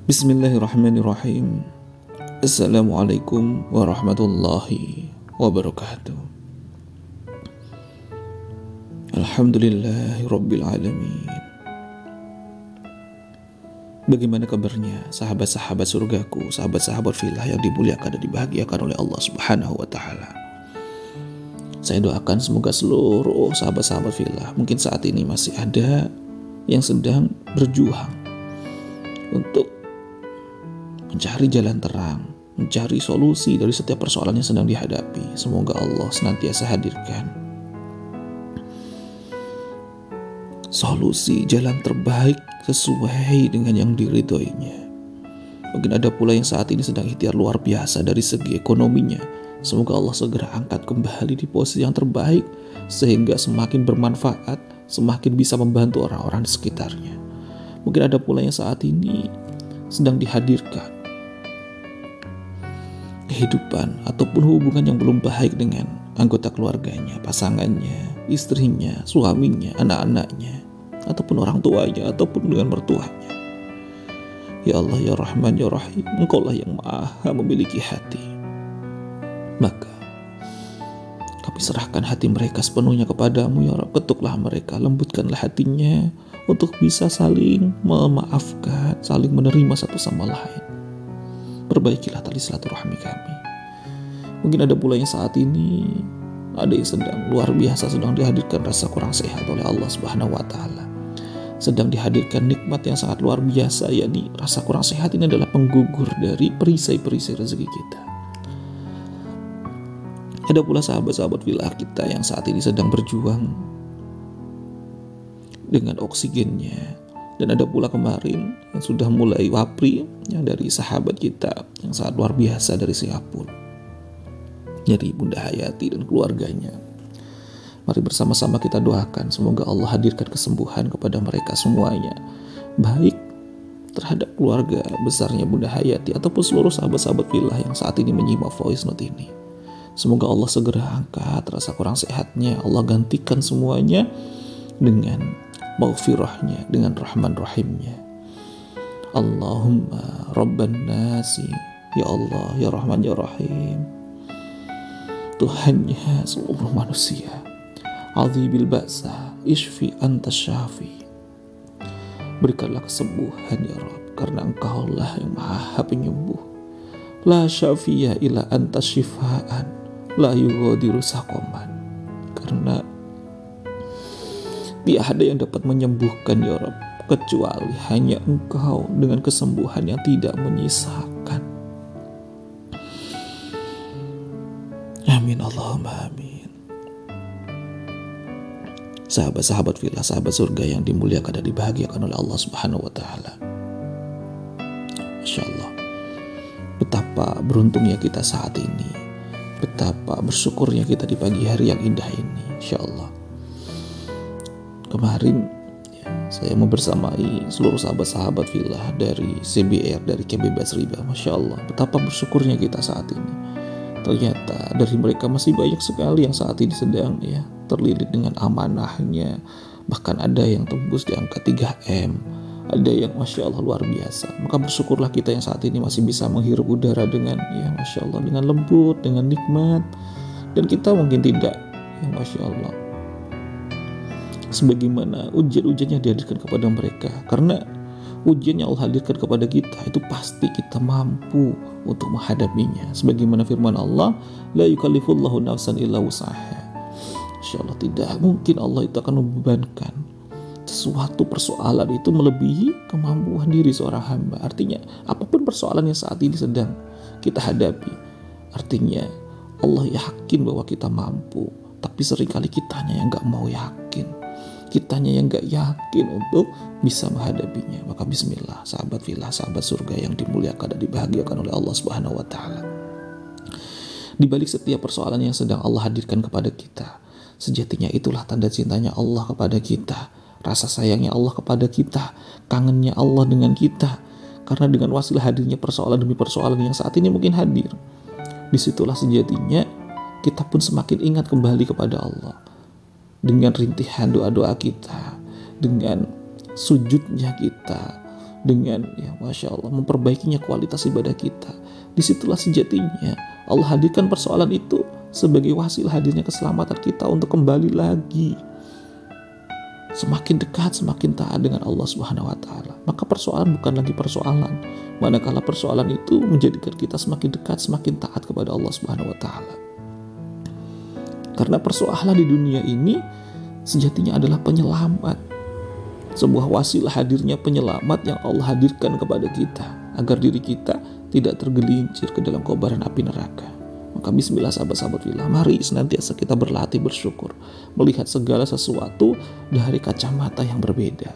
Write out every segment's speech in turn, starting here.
Bismillahirrahmanirrahim. Assalamualaikum warahmatullahi wabarakatuh. Alhamdulillahi rabbil alamin. Bagaimana kabarnya sahabat-sahabat surgaku, sahabat-sahabat filah yang dimuliakan dan dibahagiakan oleh Allah Subhanahu wa taala. Saya doakan semoga seluruh sahabat-sahabat filah mungkin saat ini masih ada yang sedang berjuang untuk mencari jalan terang, mencari solusi dari setiap persoalan yang sedang dihadapi. Semoga Allah senantiasa hadirkan solusi jalan terbaik sesuai dengan yang diridhoinya. Mungkin ada pula yang saat ini sedang ikhtiar luar biasa dari segi ekonominya. Semoga Allah segera angkat kembali di posisi yang terbaik sehingga semakin bermanfaat, semakin bisa membantu orang-orang di sekitarnya. Mungkin ada pula yang saat ini sedang dihadirkan kehidupan ataupun hubungan yang belum baik dengan anggota keluarganya, pasangannya, istrinya, suaminya, anak-anaknya, ataupun orang tuanya, ataupun dengan mertuanya. Ya Allah, ya Rahman, ya Rahim, Engkaulah yang maha memiliki hati. Maka kami serahkan hati mereka sepenuhnya kepadamu, ya Rabb. Ketuklah mereka, lembutkanlah hatinya untuk bisa saling memaafkan, saling menerima satu sama lain. Perbaikilah tali silaturahmi kami. Mungkin ada pula yang saat ini ada yang sedang luar biasa, sedang dihadirkan rasa kurang sehat oleh Allah Subhanahu wa taala. Sedang dihadirkan nikmat yang sangat luar biasa, yakni rasa kurang sehat ini adalah penggugur dari perisai-perisai rezeki kita. Ada pula sahabat-sahabat filah kita yang saat ini sedang berjuang dengan oksigennya. Dan ada pula kemarin yang sudah mulai wapri yang dari sahabat kita yang sangat luar biasa dari Singapura, dari Bunda Hayati dan keluarganya. Mari bersama-sama kita doakan semoga Allah hadirkan kesembuhan kepada mereka semuanya, baik terhadap keluarga besarnya Bunda Hayati ataupun seluruh sahabat-sahabat filah yang saat ini menyimak voice note ini. Semoga Allah segera angkat rasa kurang sehatnya, Allah gantikan semuanya dengan maghfirahnya, dengan rahman rahimnya. Allahumma rabban nasi, ya Allah, ya Rahman, ya Rahim, Tuhannya seluruh manusia. Adhibil ba'sa, ishfi anta syafi. Berikanlah kesembuhan ya Rabb, karena Engkaulah yang maha penyembuh. La syafiya ila anta syifaan, la yughadiru saqaman. Karena tiada yang dapat menyembuhkan ya Rabb kecuali hanya Engkau dengan kesembuhan yang tidak menyisakan. Amin Allahumma amin. Sahabat-sahabat filah, sahabat surga yang dimuliakan dan dibahagiakan oleh Allah Subhanahu wa taala. Masya Allah, betapa beruntungnya kita saat ini, betapa bersyukurnya kita di pagi hari yang indah ini. Insya Allah, kemarin saya membersamai seluruh sahabat-sahabat filah dari CBR, dari Kebebas Riba. Masya Allah, betapa bersyukurnya kita saat ini. Ternyata dari mereka masih banyak sekali yang saat ini sedang terlilit dengan amanahnya. Bahkan ada yang tembus di angka 3M, ada yang Masya Allah luar biasa. Maka bersyukurlah kita yang saat ini masih bisa menghirup udara dengan Masya Allah, dengan lembut, dengan nikmat. Dan kita mungkin tidak, Masya Allah, sebagaimana ujian-ujian yang dihadirkan kepada mereka. Karena ujian yang Allah hadirkan kepada kita itu pasti kita mampu untuk menghadapinya. Sebagaimana firman Allah, la yukallifullahu nafsan illa wus'aha. Insyaallah tidak mungkin Allah itu akan membebankan sesuatu persoalan itu melebihi kemampuan diri seorang hamba. Artinya apapun persoalan yang saat ini sedang kita hadapi, artinya Allah yakin bahwa kita mampu. Tapi seringkali kitanya yang gak mau yakin, kitanya yang gak yakin untuk bisa menghadapinya. Maka bismillah sahabat filah, sahabat surga yang dimuliakan dan dibahagiakan oleh Allah Subhanahu wa taala. Di balik setiap persoalan yang sedang Allah hadirkan kepada kita, sejatinya itulah tanda cintanya Allah kepada kita, rasa sayangnya Allah kepada kita, kangennya Allah dengan kita. Karena dengan wasilah hadirnya persoalan demi persoalan yang saat ini mungkin hadir, disitulah sejatinya kita pun semakin ingat kembali kepada Allah. Dengan rintihan doa-doa kita, dengan sujudnya kita, dengan ya Masya Allah memperbaikinya kualitas ibadah kita. Disitulah sejatinya Allah hadirkan persoalan itu sebagai wasilah hadirnya keselamatan kita untuk kembali lagi semakin dekat, semakin taat dengan Allah Subhanahu wa Ta'ala. Maka persoalan bukan lagi persoalan, manakala persoalan itu menjadikan kita semakin dekat, semakin taat kepada Allah Subhanahu wa Ta'ala. Karena persoalan di dunia ini sejatinya adalah penyelamat, sebuah wasilah hadirnya penyelamat yang Allah hadirkan kepada kita agar diri kita tidak tergelincir ke dalam kobaran api neraka. Maka bismillah sahabat-sahabat fillah, mari senantiasa kita berlatih bersyukur, melihat segala sesuatu dari kacamata yang berbeda.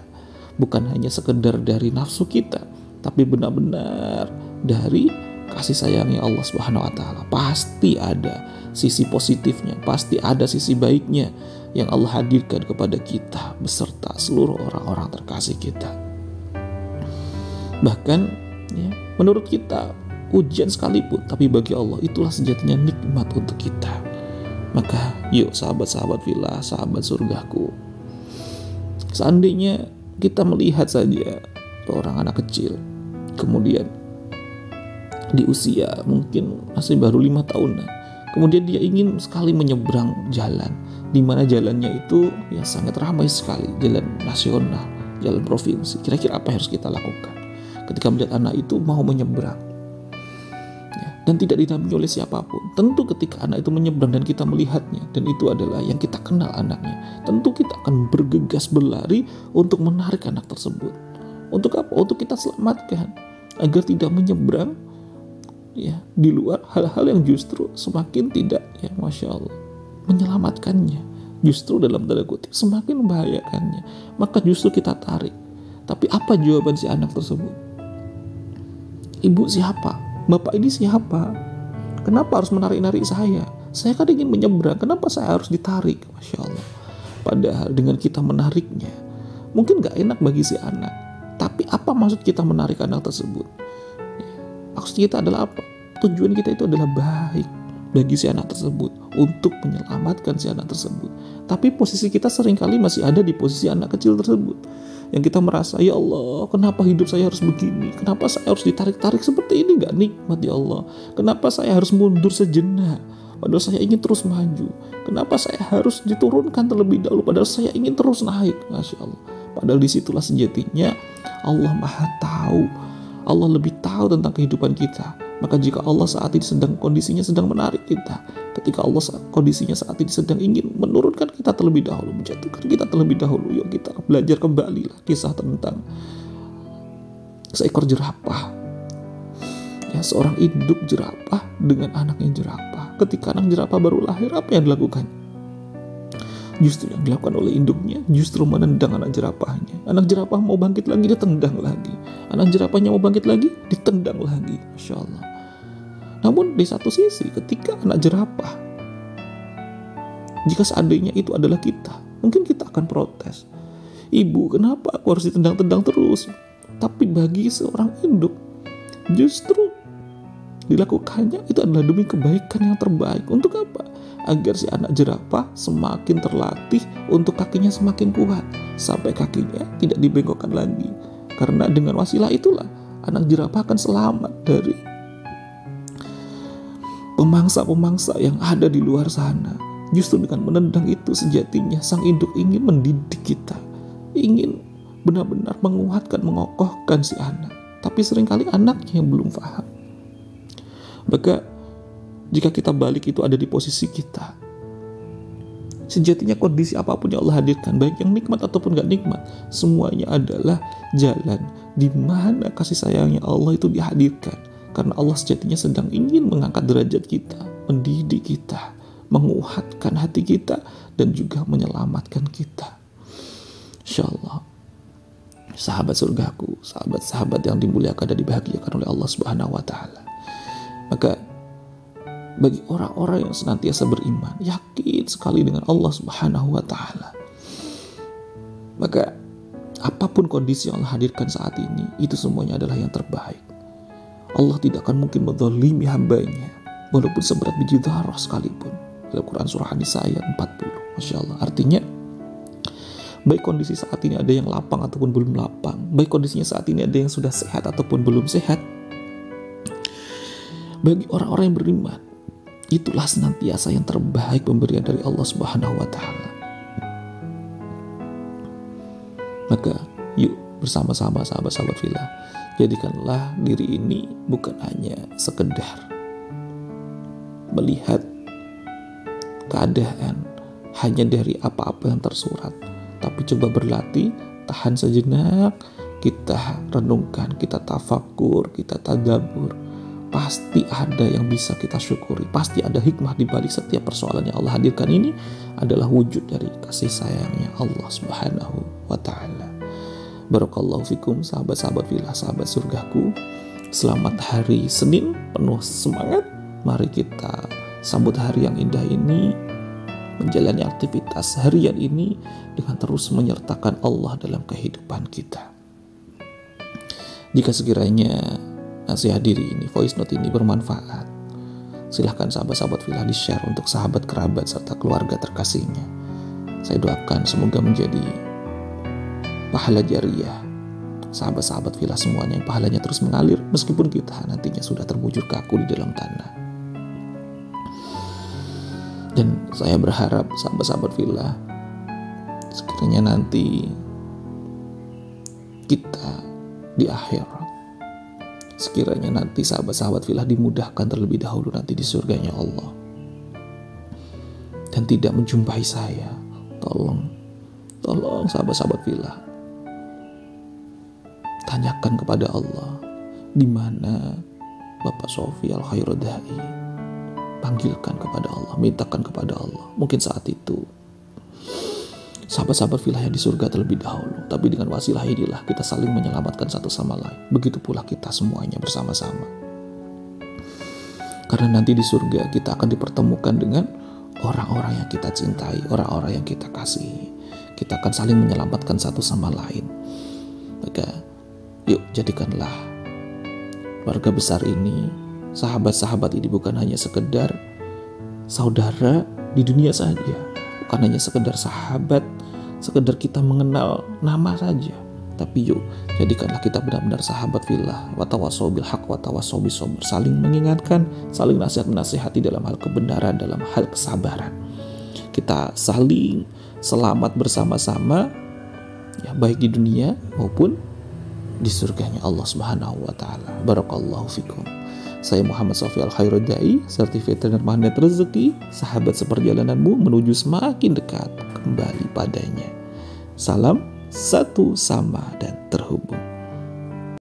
Bukan hanya sekedar dari nafsu kita, tapi benar-benar dari kasih sayangnya Allah Subhanahu wa Ta'ala. Pasti ada sisi positifnya, pasti ada sisi baiknya yang Allah hadirkan kepada kita beserta seluruh orang-orang terkasih kita. Bahkan ya, menurut kita ujian sekalipun, tapi bagi Allah itulah sejatinya nikmat untuk kita. Maka yuk sahabat-sahabat fillah, sahabat surgaku, seandainya kita melihat saja seorang anak kecil, kemudian di usia mungkin masih baru 5 tahunan, kemudian dia ingin sekali menyeberang jalan, di mana jalannya itu ya sangat ramai sekali, jalan nasional, jalan provinsi. Kira-kira apa yang harus kita lakukan ketika melihat anak itu mau menyeberang ya, dan tidak didampingi oleh siapapun? Tentu ketika anak itu menyeberang dan kita melihatnya, dan itu adalah yang kita kenal anaknya, tentu kita akan bergegas berlari untuk menarik anak tersebut. Untuk apa? Untuk kita selamatkan agar tidak menyeberang ya di luar hal-hal yang justru semakin tidak ya Masya Allah menyelamatkannya, justru dalam tanda kutip semakin membahayakannya. Maka justru kita tarik. Tapi apa jawaban si anak tersebut? Ibu siapa? Bapak ini siapa? Kenapa harus menarik-narik saya? Saya kan ingin menyeberang, kenapa saya harus ditarik? Masya Allah. Padahal dengan kita menariknya mungkin gak enak bagi si anak, tapi apa maksud kita menarik anak tersebut? Maksud kita adalah apa? Tujuan kita itu adalah baik bagi si anak tersebut, untuk menyelamatkan si anak tersebut. Tapi posisi kita seringkali masih ada di posisi anak kecil tersebut, yang kita merasa, ya Allah, kenapa hidup saya harus begini? Kenapa saya harus ditarik-tarik seperti ini? Gak nikmat ya Allah. Kenapa saya harus mundur sejenak? Padahal saya ingin terus maju. Kenapa saya harus diturunkan terlebih dahulu? Padahal saya ingin terus naik. Masya Allah. Padahal disitulah sejatinya Allah Maha tahu. Allah lebih tahu tentang kehidupan kita. Maka jika Allah saat ini kondisinya sedang menarik kita, ketika Allah kondisinya saat ini sedang ingin menurunkan kita terlebih dahulu, menjatuhkan kita terlebih dahulu, yuk kita belajar kembali lah kisah tentang seekor jerapah. Ya, seorang induk jerapah dengan anaknya jerapah. Ketika anak jerapah baru lahir, apa yang dilakukan? Justru yang dilakukan oleh induknya justru menendang anak jerapahnya. Anak jerapah mau bangkit lagi, ditendang lagi. Anak jerapahnya mau bangkit lagi, ditendang lagi. Masya Allah. Namun di satu sisi ketika anak jerapah, jika seandainya itu adalah kita, mungkin kita akan protes. Ibu, kenapa aku harus ditendang-tendang terus? Tapi bagi seorang induk, justru dilakukannya itu adalah demi kebaikan yang terbaik. Untuk apa? Agar si anak jerapah semakin terlatih untuk kakinya semakin kuat, sampai kakinya tidak dibengkokkan lagi. Karena dengan wasilah itulah anak jerapah akan selamat dari pemangsa-pemangsa yang ada di luar sana. Justru dengan menendang itu sejatinya sang induk ingin mendidik kita, ingin benar-benar menguatkan, mengokohkan si anak. Tapi seringkali anaknya yang belum paham. Maka jika kita balik itu ada di posisi kita, sejatinya kondisi apapun yang Allah hadirkan, baik yang nikmat ataupun gak nikmat, semuanya adalah jalan di mana kasih sayangnya Allah itu dihadirkan. Karena Allah sejatinya sedang ingin mengangkat derajat kita, mendidik kita, menguatkan hati kita, dan juga menyelamatkan kita. Insya Allah, sahabat surgaku, sahabat-sahabat yang dimuliakan dan dibahagiakan oleh Allah Subhanahu wa Ta'ala. Maka bagi orang-orang yang senantiasa beriman, yakin sekali dengan Allah Subhanahu wa Ta'ala, maka apapun kondisi yang Allah hadirkan saat ini, itu semuanya adalah yang terbaik. Allah tidak akan mungkin menzalimi hambanya, walaupun seberat biji dzarrah sekalipun. Dalam Quran surah An-Nisa ayat 40. Masya Allah. Artinya Baik kondisi saat ini ada yang lapang ataupun belum lapang, baik kondisinya saat ini ada yang sudah sehat ataupun belum sehat. Bagi orang-orang yang beriman, itulah senantiasa yang terbaik pemberian dari Allah Subhanahu wa Ta'ala. Maka yuk bersama-sama sahabat-sahabat fillah, jadikanlah diri ini bukan hanya sekedar melihat keadaan hanya dari apa-apa yang tersurat, tapi coba berlatih, tahan sejenak, kita renungkan, kita tafakur, kita tadabbur. Pasti ada yang bisa kita syukuri, pasti ada hikmah di balik setiap persoalan yang Allah hadirkan. Ini adalah wujud dari kasih sayangnya Allah Subhanahu wa Ta'ala. Barakallahu fikum sahabat-sahabat fillah, sahabat surgaku. Selamat hari Senin penuh semangat. Mari kita sambut hari yang indah ini, menjalani aktivitas harian ini dengan terus menyertakan Allah dalam kehidupan kita. Jika sekiranya nasihat diri ini, voice note ini bermanfaat, silahkan sahabat-sahabat fillah di-share untuk sahabat, kerabat, serta keluarga terkasihnya. Saya doakan semoga menjadi pahala jariah sahabat-sahabat fillah semuanya, yang pahalanya terus mengalir meskipun kita nantinya sudah terbujur kaku di dalam tanah. Dan saya berharap sahabat-sahabat fillah, sekiranya nanti kita di akhirat, sekiranya nanti sahabat-sahabat fillah dimudahkan terlebih dahulu nanti di surganya Allah, dan tidak menjumpai saya, tolong sahabat-sahabat fillah, tanyakan kepada Allah, di mana Bapak Sofi Al-Khairuddai. Panggilkan kepada Allah, mintakan kepada Allah. Mungkin saat itu sahabat-sahabat fillah yang di surga terlebih dahulu, tapi dengan wasilah inilah kita saling menyelamatkan satu sama lain. Begitu pula kita semuanya bersama-sama. Karena nanti di surga kita akan dipertemukan dengan orang-orang yang kita cintai, orang-orang yang kita kasihi. Kita akan saling menyelamatkan satu sama lain. Maka yuk jadikanlah keluarga besar ini, sahabat-sahabat ini bukan hanya sekedar saudara di dunia saja, bukan hanya sekedar sahabat, sekedar kita mengenal nama saja, tapi yuk jadikanlah kita benar-benar sahabat fillah, watawasau bil haq watawasau bis sabr, saling mengingatkan, saling nasihat-menasihati dalam hal kebenaran, dalam hal kesabaran. Kita saling selamat bersama-sama, ya, baik di dunia maupun di surganya Allah Subhanahu wa Ta'ala. Barakallahu fikum. Saya Muhammad Sofi Al-Khairuddai, Certified Magnet Rezeki, sahabat seperjalananmu menuju semakin dekat kembali padanya. Salam satu sama dan terhubung.